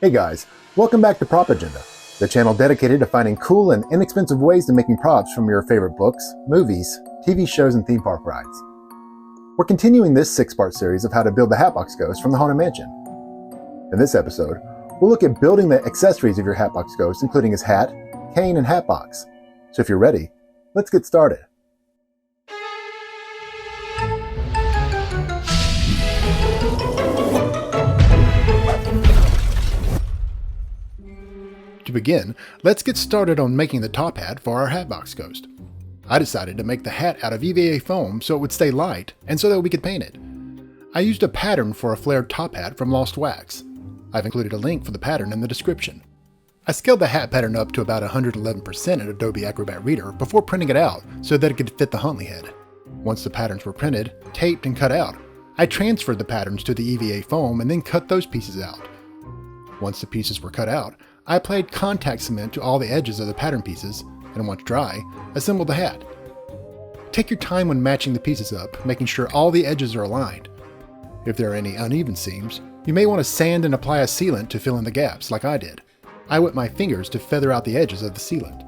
Hey guys, welcome back to Prop Agenda, the channel dedicated to finding cool and inexpensive ways to making props from your favorite books, movies, TV shows, and theme park rides. We're continuing this 6-part series of how to build the Hatbox Ghost from the Haunted Mansion. In this episode, we'll look at building the accessories of your Hatbox Ghost, including his hat, cane, and hatbox. So if you're ready, let's get started. To begin, let's get started on making the top hat for our Hatbox Ghost. I decided to make the hat out of EVA foam so it would stay light and so that we could paint it. I used a pattern for a flared top hat from Lost Wax. I've included a link for the pattern in the description. I scaled the hat pattern up to about 111% in Adobe Acrobat Reader before printing it out so that it could fit the Huntley head. Once the patterns were printed, taped, and cut out, I transferred the patterns to the EVA foam and then cut those pieces out. Once the pieces were cut out, I applied contact cement to all the edges of the pattern pieces, and once dry, assembled the hat. Take your time when matching the pieces up, making sure all the edges are aligned. If there are any uneven seams, you may want to sand and apply a sealant to fill in the gaps, like I did. I wet my fingers to feather out the edges of the sealant.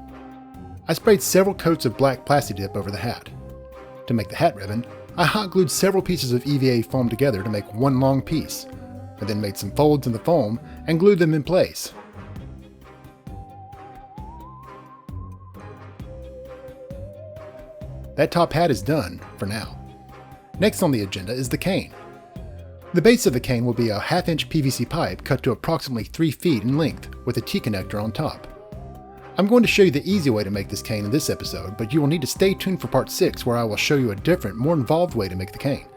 I sprayed several coats of black Plasti Dip over the hat. To make the hat ribbon, I hot glued several pieces of EVA foam together to make one long piece, and then made some folds in the foam and glued them in place. That top hat is done, for now. Next on the agenda is the cane. The base of the cane will be a 1/2-inch PVC pipe cut to approximately 3 feet in length with a T-connector on top. I'm going to show you the easy way to make this cane in this episode, but you will need to stay tuned for part 6 where I will show you a different, more involved way to make the cane.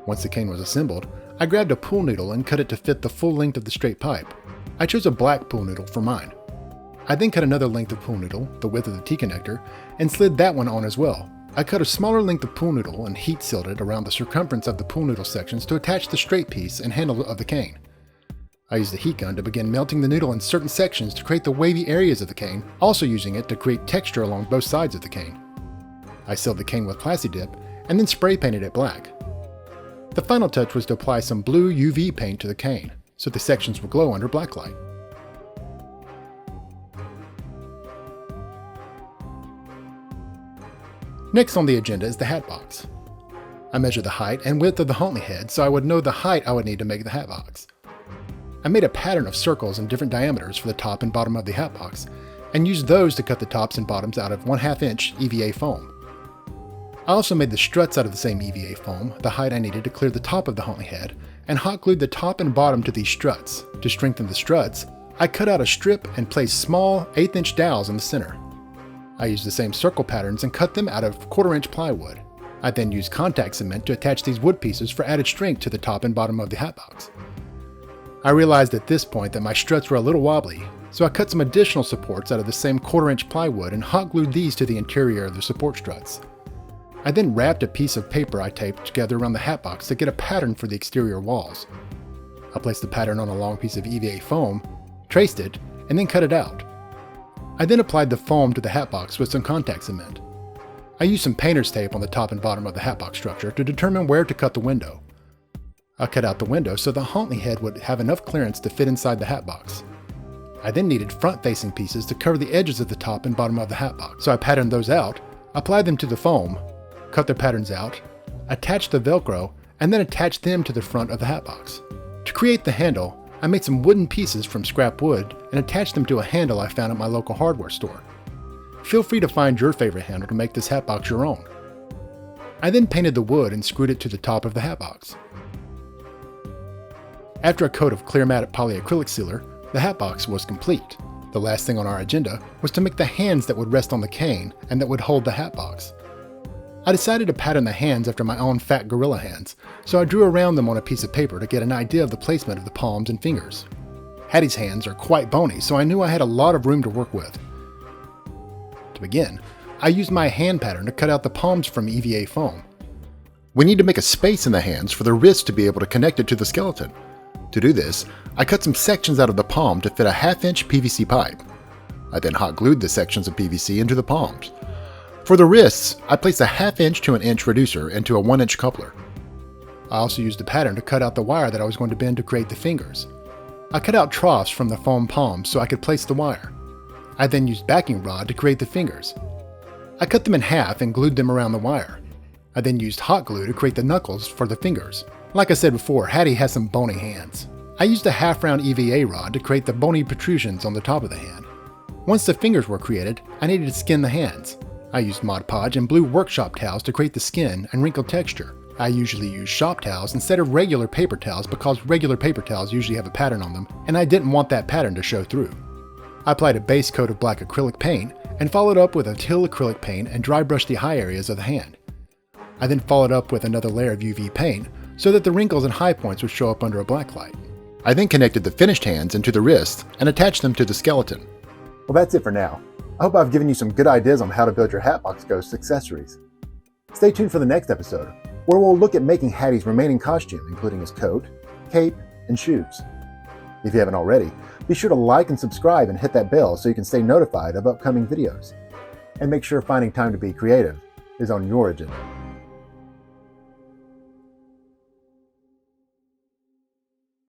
Once the cane was assembled, I grabbed a pool noodle and cut it to fit the full length of the straight pipe. I chose a black pool noodle for mine. I then cut another length of pool noodle, the width of the T-connector, and slid that one on as well. I cut a smaller length of pool noodle and heat sealed it around the circumference of the pool noodle sections to attach the straight piece and handle of the cane. I used the heat gun to begin melting the noodle in certain sections to create the wavy areas of the cane, also using it to create texture along both sides of the cane. I sealed the cane with Plasti Dip and then spray painted it black. The final touch was to apply some blue UV paint to the cane, so the sections would glow under black light. Next on the agenda is the hatbox. I measured the height and width of the Huntley head so I would know the height I would need to make the hatbox. I made a pattern of circles in different diameters for the top and bottom of the hatbox, and used those to cut the tops and bottoms out of 1/2-inch EVA foam. I also made the struts out of the same EVA foam, the height I needed to clear the top of the Huntley head, and hot glued the top and bottom to these struts. To strengthen the struts, I cut out a strip and placed small 1/8-inch dowels in the center. I used the same circle patterns and cut them out of 1/4-inch plywood. I then used contact cement to attach these wood pieces for added strength to the top and bottom of the hatbox. I realized at this point that my struts were a little wobbly, so I cut some additional supports out of the same 1/4-inch plywood and hot glued these to the interior of the support struts. I then wrapped a piece of paper I taped together around the hatbox to get a pattern for the exterior walls. I placed the pattern on a long piece of EVA foam, traced it, and then cut it out. I then applied the foam to the hatbox with some contact cement. I used some painter's tape on the top and bottom of the hatbox structure to determine where to cut the window. I cut out the window so the Huntley head would have enough clearance to fit inside the hatbox. I then needed front-facing pieces to cover the edges of the top and bottom of the hatbox, so I patterned those out, applied them to the foam, cut their patterns out, attached the Velcro, and then attached them to the front of the hatbox. To create the handle, I made some wooden pieces from scrap wood and attached them to a handle I found at my local hardware store. Feel free to find your favorite handle to make this hatbox your own. I then painted the wood and screwed it to the top of the hatbox. After a coat of clear matte polyacrylic sealer, the hatbox was complete. The last thing on our agenda was to make the hands that would rest on the cane and that would hold the hatbox. I decided to pattern the hands after my own fat gorilla hands, so I drew around them on a piece of paper to get an idea of the placement of the palms and fingers. Hattie's hands are quite bony, so I knew I had a lot of room to work with. To begin, I used my hand pattern to cut out the palms from EVA foam. We need to make a space in the hands for the wrist to be able to connect it to the skeleton. To do this, I cut some sections out of the palm to fit a 1/2-inch PVC pipe. I then hot glued the sections of PVC into the palms. For the wrists, I placed a 1/2-inch to an inch reducer into a 1-inch coupler. I also used the pattern to cut out the wire that I was going to bend to create the fingers. I cut out troughs from the foam palms so I could place the wire. I then used backing rod to create the fingers. I cut them in half and glued them around the wire. I then used hot glue to create the knuckles for the fingers. Like I said before, Hattie has some bony hands. I used a half-round EVA rod to create the bony protrusions on the top of the hand. Once the fingers were created, I needed to skin the hands. I used Mod Podge and blue workshop towels to create the skin and wrinkle texture. I usually use shop towels instead of regular paper towels because regular paper towels usually have a pattern on them, and I didn't want that pattern to show through. I applied a base coat of black acrylic paint and followed up with a teal acrylic paint and dry brushed the high areas of the hand. I then followed up with another layer of UV paint so that the wrinkles and high points would show up under a black light. I then connected the finished hands into the wrists and attached them to the skeleton. Well, that's it for now. I hope I've given you some good ideas on how to build your Hatbox Ghost accessories. Stay tuned for the next episode, where we'll look at making Hattie's remaining costume, including his coat, cape, and shoes. If you haven't already, be sure to like and subscribe and hit that bell so you can stay notified of upcoming videos. And make sure finding time to be creative is on your agenda.